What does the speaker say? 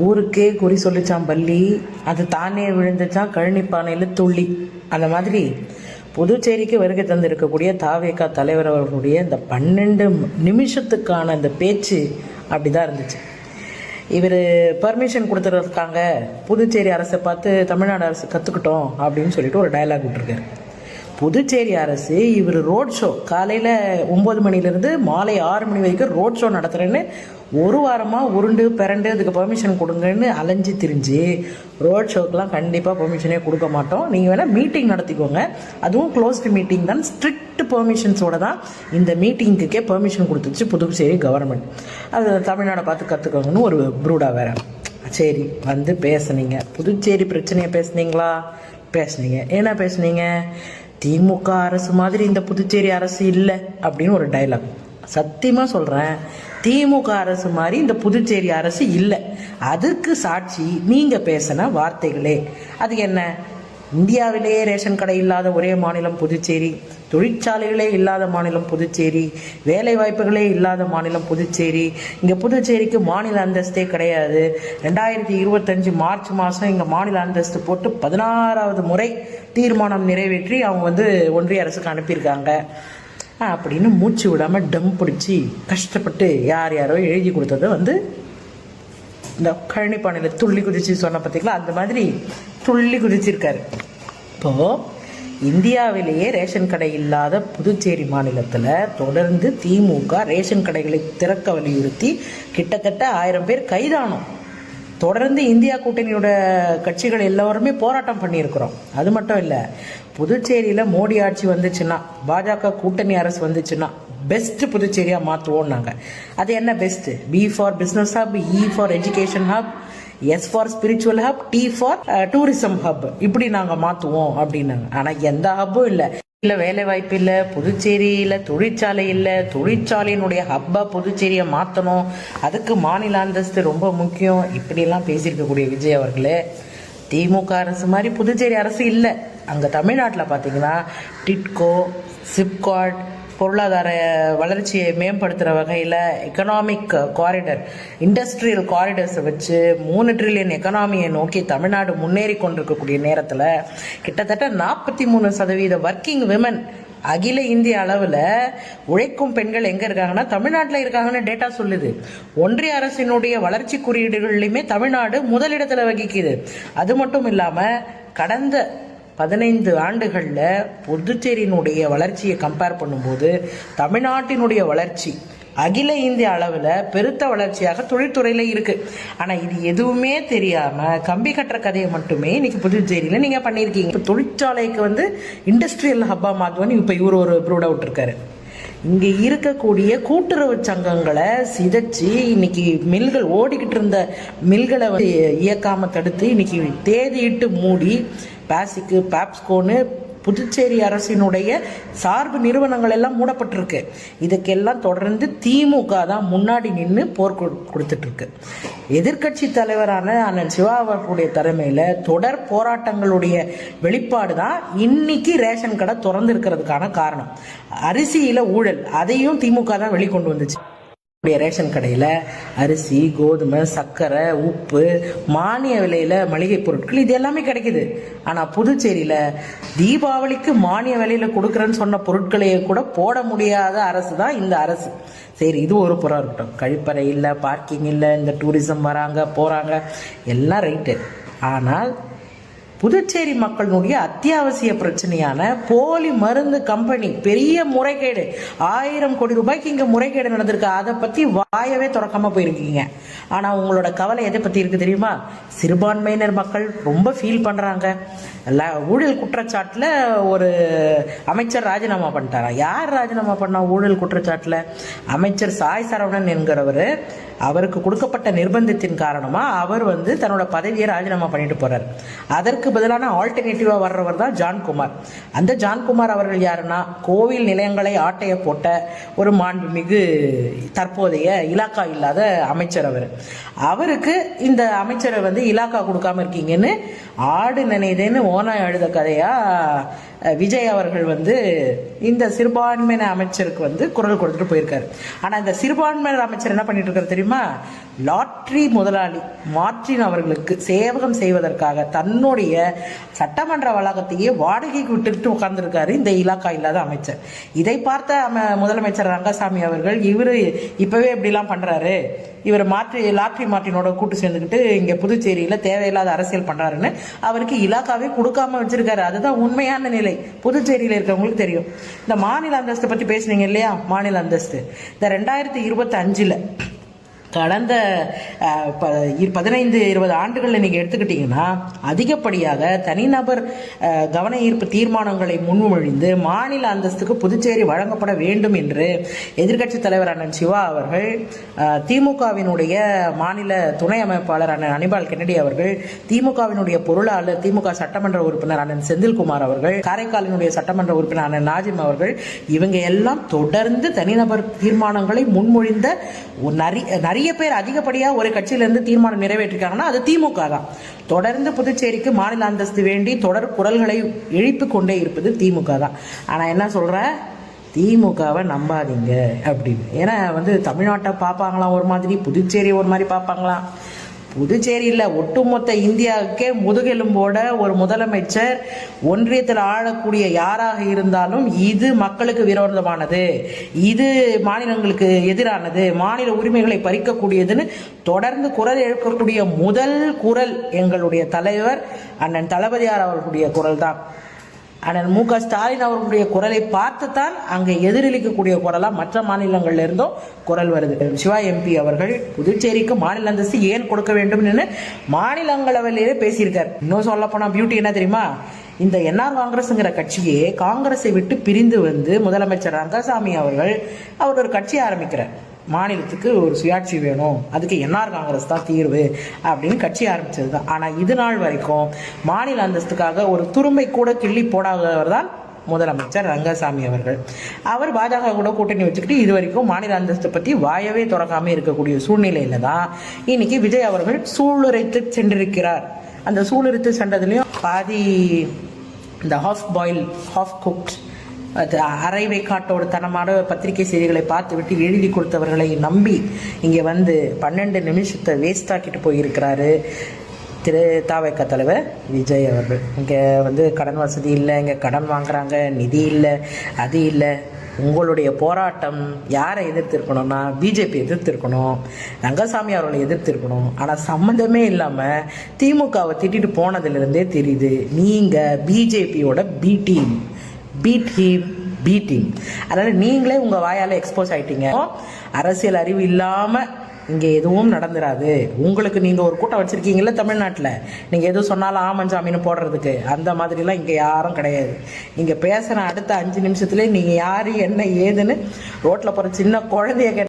ஊருக்கே குறி சொல்லிச்சான் பள்ளி, அது தானே விழுந்துச்சான் கழனிப்பானையில் துள்ளி. அந்த மாதிரி புதுச்சேரிக்கு வருகை தந்திருக்கக்கூடிய தாவேகா தலைவர் அவர்களுடைய இந்த 12 நிமிஷத்துக்கான இந்த பேச்சு அப்படி தான் இருந்துச்சு. இவர் பர்மிஷன் கொடுத்துருக்காங்க, புதுச்சேரி அரசை பார்த்து தமிழ்நாடு அரசு கற்றுக்கிட்டோம் அப்படின்னு சொல்லிட்டு ஒரு டயலாக் விட்டுருக்காரு. புதுச்சேரி அரசு இவர் ரோட் ஷோ காலையில் 9 மணிலேருந்து மாலை 6 மணி வரைக்கும் ரோட் ஷோ நடத்துகிறேன்னு ஒரு வாரமாக உருண்டு பிறண்டு அதுக்கு பெர்மிஷன் கொடுங்கன்னு அலைஞ்சி திரிஞ்சு ரோட் ஷோக்கெலாம் கண்டிப்பாக பெர்மிஷனே கொடுக்க மாட்டோம், நீங்கள் வேணால் மீட்டிங் நடத்திக்கோங்க, அதுவும் க்ளோஸ்டு மீட்டிங் தான், ஸ்ட்ரிக்ட் பெர்மிஷன்ஸோடு தான் இந்த மீட்டிங்குக்கே பெர்மிஷன் கொடுத்துச்சு புதுச்சேரி கவர்மெண்ட். அது தமிழ்நாடை பார்த்து கற்றுக்கோங்கன்னு ஒரு ப்ரூடா வேற. சரி, வந்து பேசுனீங்க, புதுச்சேரி பிரச்சனையை பேசுனீங்களா? பேசுனீங்க. என்ன பேசுனீங்க? திமுக அரசு மாதிரி இந்த புதுச்சேரி அரசு இல்லை அப்படின்னு ஒரு டைலாக். சத்தியமாக சொல்கிறேன், திமுக அரசு மாதிரி இந்த புதுச்சேரி அரசு இல்லை. அதுக்கு சாட்சி நீங்கள் பேசின வார்த்தைகளே. அது என்ன? இந்தியாவிலேயே ரேஷன் கடை இல்லாத ஒரே மாநிலம் புதுச்சேரி, தொழிற்சாலைகளே இல்லாத மாநிலம் புதுச்சேரி, வேலை வாய்ப்புகளே இல்லாத மாநிலம் புதுச்சேரி, இங்கே புதுச்சேரிக்கு மாநில அந்தஸ்தே கிடையாது. 2025 மார்ச் மாதம் இங்கே மாநில அந்தஸ்து போட்டு 16வது முறை தீர்மானம் நிறைவேற்றி அவங்க ஒன்றிய அரசுக்கு அனுப்பியிருக்காங்க அப்படின்னு மூச்சு விடாமல் டம் பிடிச்சி கஷ்டப்பட்டு யாரோ எழுதி கொடுத்ததை இந்த கழனிப்பானையில் துள்ளி குதிச்சு சொன்ன பார்த்தீங்களா, அந்த மாதிரி துள்ளி குதிச்சிருக்காரு. இப்போது இந்தியாவிலேயே ரேஷன் கடை இல்லாத புதுச்சேரி மாநிலத்தில் தொடர்ந்து திமுக ரேஷன் கடைகளை திறக்க வலியுறுத்தி கிட்டத்தட்ட 1000 பேர் கைதானோம். தொடர்ந்து இந்தியா கூட்டணியோட கட்சிகள் எல்லோருமே போராட்டம் பண்ணியிருக்கிறோம். அது மட்டும் இல்லை, புதுச்சேரியில் மோடி ஆட்சி வந்துச்சுன்னா, பாஜக கூட்டணி அரசு வந்துச்சுன்னா பெஸ்ட் புதுச்சேரியாக மாற்றுவோம் நாங்கள். அது என்ன best? B for business hub, E for education hub, S for spiritual hub, T for tourism hub, இப்படி நாங்கள் மாற்றுவோம் அப்படின்னாங்க. ஆனால் எந்த ஹப்பும் இல்லை வேலை வாய்ப்பு இல்லை, புதுச்சேரியில் தொழிற்சாலை இல்லை, தொழிற்சாலையினுடைய ஹப்பா புதுச்சேரியை மாற்றணும், அதுக்கு மாநில அந்தஸ்து ரொம்ப முக்கியம், இப்படியெல்லாம் பேசியிருக்கக்கூடிய விஜய் அவர்களே, திமுக அரசு மாதிரி புதுச்சேரி அரசு இல்லை. அங்கே தமிழ்நாட்டில் பார்த்தீங்கன்னா டிட்கோ, சிப்காட், பொருளாதார வளர்ச்சியை மேம்படுத்துகிற வகையில் எக்கனாமிக் காரிடர், இண்டஸ்ட்ரியல் காரிடர்ஸை வச்சு 3 ட்ரில்லியன் எக்கனாமியை நோக்கி தமிழ்நாடு முன்னேறி கொண்டிருக்கக்கூடிய நேரத்தில் கிட்டத்தட்ட 43% ஒர்க்கிங் விமன் அகில இந்திய அளவில் உழைக்கும் பெண்கள் எங்கே இருக்காங்கன்னா தமிழ்நாட்டில் இருக்காங்கன்னு டேட்டா சொல்லுது. ஒன்றிய அரசினுடைய வளர்ச்சி குறியீடுகள்லையுமே தமிழ்நாடு முதலிடத்தில் வகிக்குது. அது மட்டும் இல்லாமல் கடந்த 15 ஆண்டுகளில் புதுச்சேரியினுடைய வளர்ச்சியை கம்பேர் பண்ணும்போது தமிழ்நாட்டினுடைய வளர்ச்சி அகில இந்திய அளவில் பெருத்த வளர்ச்சியாக தொழில்துறையில் இருக்குது. ஆனால் இது எதுவுமே தெரியாமல் கம்பி கட்டுற கதையை மட்டுமே இன்னைக்கு புதுச்சேரியில் நீங்கள் பண்ணியிருக்கீங்க. இப்போ தொழிற்சாலைக்கு இண்டஸ்ட்ரியல் ஹப்பா மாற்றுவோன்னு இப்போ இவர் ஒரு ப்ரூட் அவுட் இருக்காரு. இங்கே இருக்கக்கூடிய கூட்டுறவு சங்கங்களை சிதைச்சு இன்னைக்கு மில்கள் ஓடிக்கிட்டு இருந்த மில்களை இயக்காமல் தடுத்து இன்னைக்கு தேதியிட்டு மூடி பாசிக்கு பாப்ஸ்கோன்னு புதுச்சேரி அரசினுடைய சார்பு நிறுவனங்கள் எல்லாம் மூடப்பட்டிருக்கு. இதுக்கெல்லாம் தொடர்ந்து திமுக தான் முன்னாடி நின்று போர் கொடுத்துட்டு இருக்கு. எதிர்கட்சி தலைவரான அண்ணன் சிவா அவர்களுடைய தலைமையில் தொடர் போராட்டங்களுடைய வெளிப்பாடு தான் இன்னைக்கு ரேஷன் கடை திறந்து இருக்கிறதுக்கான காரணம். அரிசியில ஊழல், அதையும் திமுக தான் வெளிக்கொண்டு வந்துச்சு. ரேஷன் கடையில் அரிசி, கோதுமை, சர்க்கரை, உப்பு, மானிய விலையில் மளிகை பொருட்கள் இது எல்லாமே கிடைக்குது. ஆனால் புதுச்சேரியில் தீபாவளிக்கு மானிய விலையில் கொடுக்குறேன்னு சொன்ன பொருட்களையே கூட போட முடியாத அரசு தான் இந்த அரசு. சரி, இது ஒரு புறம் இருக்கட்டும். கழிப்பறை இல்லை, பார்க்கிங் இல்லை, இந்த டூரிசம் வராங்க போகிறாங்க எல்லாம் ரைட்டு. ஆனால் புதுச்சேரி மக்களுடைய அத்தியாவசிய பிரச்சனையான போலி மருந்து கம்பெனி பெரிய முறைகேடு, 1000 கோடி ரூபாய்க்கு இங்கே முறைகேடு நடந்திருக்கு. அதை பற்றி வாயவே திறக்காம போயிருக்கீங்க. ஆனால் உங்களோட கவலை எதை பற்றி இருக்கு தெரியுமா? சிறுபான்மையினர் மக்கள் ரொம்ப ஃபீல் பண்ணுறாங்க. ஊழல் குற்றச்சாட்டில் ஒரு அமைச்சர் ராஜினாமா பண்ணிட்டாரா? யார் ராஜினாமா பண்ணா ஊழல் குற்றச்சாட்டில்? அமைச்சர் சாய் சரவணன் என்கிறவர். அவருக்கு கொடுக்கப்பட்ட நிர்பந்தத்தின் காரணமாக அவர் தன்னோட பதவியை ராஜினாமா பண்ணிட்டு போறார். அதற்கு பதிலான ஆல்டர்னேட்டிவா வர்றவர் தான் ஜான்குமார். அந்த ஜான்குமார் அவர்கள் யாருன்னா, கோவில் நிலையங்களை ஆட்டைய போட்ட ஒரு மாண்புமிகு தற்போதைய இலாக்கா இல்லாத அமைச்சர். அவருக்கு இந்த அமைச்சரை இலாக்கா கொடுக்காம இருக்கீங்கன்னு ஆடு நினைதேன்னு ஓனாய் அழுத கதையா விஜய் அவர்கள் வந்து இந்த சிறுபான்மையின அமைச்சருக்கு வந்து குரல் கொடுத்துட்டு போயிருக்காரு. ஆனால் இந்த சிறுபான்மையினர் அமைச்சர் என்ன பண்ணிட்டு இருக்காரு தெரியுமா? லாட்ரி முதலாளி மார்டின் அவர்களுக்கு சேவகம் செய்வதற்காக தன்னுடைய சட்டமன்ற வளாகத்தையே வாடகைக்கு விட்டுட்டு உட்கார்ந்துருக்காரு இந்த இலாக்கா இல்லாத அமைச்சர். இதை பார்த்த முதலமைச்சர் ரங்கசாமி அவர்கள் இவரு இப்பவே இப்படிலாம் பண்றாரு, இவர் லாட்ரி மார்ட்டினோட கூட்டு சேர்ந்துக்கிட்டு இங்க புதுச்சேரியில தேவையில்லாத அரசியல் பண்றாருன்னு அவருக்கு இலாக்காவே கொடுக்காம வச்சிருக்காரு. அதுதான் உண்மையான நிலை. புதுச்சேரியில இருக்கிறவங்களுக்கு தெரியும். இந்த மாநில அந்தஸ்து பத்தி பேசுனீங்க இல்லையா? மாநில அந்தஸ்து இந்த 2025 கடந்த 15-20 ஆண்டுகளில் நீங்கள் எடுத்துக்கிட்டிங்கன்னா அதிகப்படியாக தனிநபர் கவன ஈர்ப்பு தீர்மானங்களை முன்மொழிந்து மாநில அந்தஸ்துக்கு புதுச்சேரி வழங்கப்பட வேண்டும் என்று எதிர்க்கட்சித் தலைவர் அண்ணன் சிவா அவர்கள், திமுகவினுடைய மாநில துணை அமைப்பாளர் அண்ணன் அனிபால் கென்னடி அவர்கள், திமுகவினுடைய பொருளாளர் திமுக சட்டமன்ற உறுப்பினர் அண்ணன் செந்தில்குமார் அவர்கள், காரைக்காலினுடைய சட்டமன்ற உறுப்பினர் அண்ணன் நாஜிம் அவர்கள், இவங்க எல்லாம் தொடர்ந்து தனிநபர் தீர்மானங்களை முன்மொழிந்த நிறைய பேர் அதிகப்படியாக ஒரு கட்சியிலிருந்து தீர்மானம் நிறைவேற்றிருக்காங்கன்னா அது திமுக தான். தொடர்ந்து புதுச்சேரிக்கு மாநில அந்தஸ்து வேண்டி தொடர் குரல்களை எழுப்பி கொண்டே இருப்பது திமுக தான். ஆனால் என்ன சொல்கிறேன், திமுகவை நம்பாதீங்க அப்படின்னு. ஏன்னா வந்து தமிழ்நாட்டை பார்ப்பாங்களாம் ஒரு மாதிரி, புதுச்சேரி ஒரு மாதிரி பார்ப்பாங்களாம். புதுச்சேரியில் ஒட்டுமொத்த இந்தியாவுக்கே முதுகெலும்போட ஒரு முதலமைச்சர் ஒன்றியத்தில் ஆளக்கூடிய யாராக இருந்தாலும் இது மக்களுக்கு விரோதமானது, இது மாநிலங்களுக்கு எதிரானது, மாநில உரிமைகளை பறிக்கக்கூடியதுன்னு தொடர்ந்து குரல் எழுப்பக்கூடிய முதல் குரல் எங்களுடைய தலைவர் அண்ணன் தளபதியார் அவர்களுடைய குரல் தான். அண்ணன் மு க ஸ்டாலின் அவர்களுடைய குரலை பார்த்துத்தான் அங்கே எதிரொலிக்கக்கூடிய குரலாக மற்ற மாநிலங்கள்ல இருந்தும் குரல் வருது. சிவா எம்பி அவர்கள் புதுச்சேரிக்கு மாநில அந்தஸ்து ஏன் கொடுக்க வேண்டும்னு மாநிலங்களவையிலே பேசியிருக்கார். இன்னும் சொல்ல போனால் பியூட்டி என்ன தெரியுமா? இந்த என்ஆர் காங்கிரஸ்ங்கிற கட்சியே காங்கிரஸை விட்டு பிரிந்து வந்து முதலமைச்சர் ரங்கசாமி அவர்கள் ஒரு கட்சி ஆரம்பிக்கிறார். மாநிலத்துக்கு ஒரு சுயாட்சி வேணும், அதுக்கு என்ஆர் காங்கிரஸ் தான் தீர்வு அப்படின்னு கட்சி ஆரம்பிச்சது தான். ஆனால் இது நாள் வரைக்கும் மாநில அந்தஸ்துக்காக ஒரு துரும்பை கூட கிள்ளி போடாதவர் தான் முதலமைச்சர் ரங்கசாமி அவர்கள். அவர் பாஜக கூட கூட்டணி வச்சுக்கிட்டு இது வரைக்கும் மாநில அந்தஸ்து பற்றி வாயவே திறக்காம இருக்கக்கூடிய சூழ்நிலையில தான் இன்னைக்கு விஜய் அவர்கள் சூளுரைத்து சென்றிருக்கிறார். அந்த சூளுரைத்து சென்றதுலையும் பாதி இந்த ஹாஃப் பாயில் ஹாஃப் குக்ட் அது அரைவை காட்டோடு தனமான பத்திரிகை செய்திகளை பார்த்துவிட்டு எழுதி கொடுத்தவர்களை நம்பி இங்கே வந்து 12 நிமிஷத்தை வேஸ்ட் ஆக்கிட்டு போயிருக்கிறாரு தாவேகா தலைவர் விஜய் அவர்கள். இங்கே வந்து கடன் வசதி இல்லை, இங்கே கடன் வாங்குறாங்க, நிதி இல்லை, அது இல்லை. உங்களுடைய போராட்டம் யாரை எதிர்த்திருக்கணும்னா பிஜேபி எதிர்த்திருக்கணும், ரங்கசாமி அவர்களை எதிர்த்திருக்கணும். ஆனால் சம்மந்தமே இல்லாமல் திமுகவை திட்டிட்டு போனதுலேருந்தே தெரியுது நீங்கள் பிஜேபியோட பீட் ஹீம். அதனால் நீங்களே உங்கள் வாயால் எக்ஸ்போஸ் ஆகிட்டீங்க. அரசியல் அறிவு இல்லாமல் இங்கே எதுவும் நடந்துடாது. உங்களுக்கு நீங்கள் ஒரு கூட்டம் வச்சுருக்கீங்களா தமிழ்நாட்டில், நீங்கள் எதுவும் சொன்னாலும் ஆமஞ்சாமின்னு போடுறதுக்கு, அந்த மாதிரிலாம் இங்கே யாரும் கிடையாது. இங்கே பேசுகிற அடுத்த 5 நிமிஷத்துலேயே நீங்கள் யார் என்ன ஏதுன்னு ரோட்டில் போகிற சின்ன குழந்தைய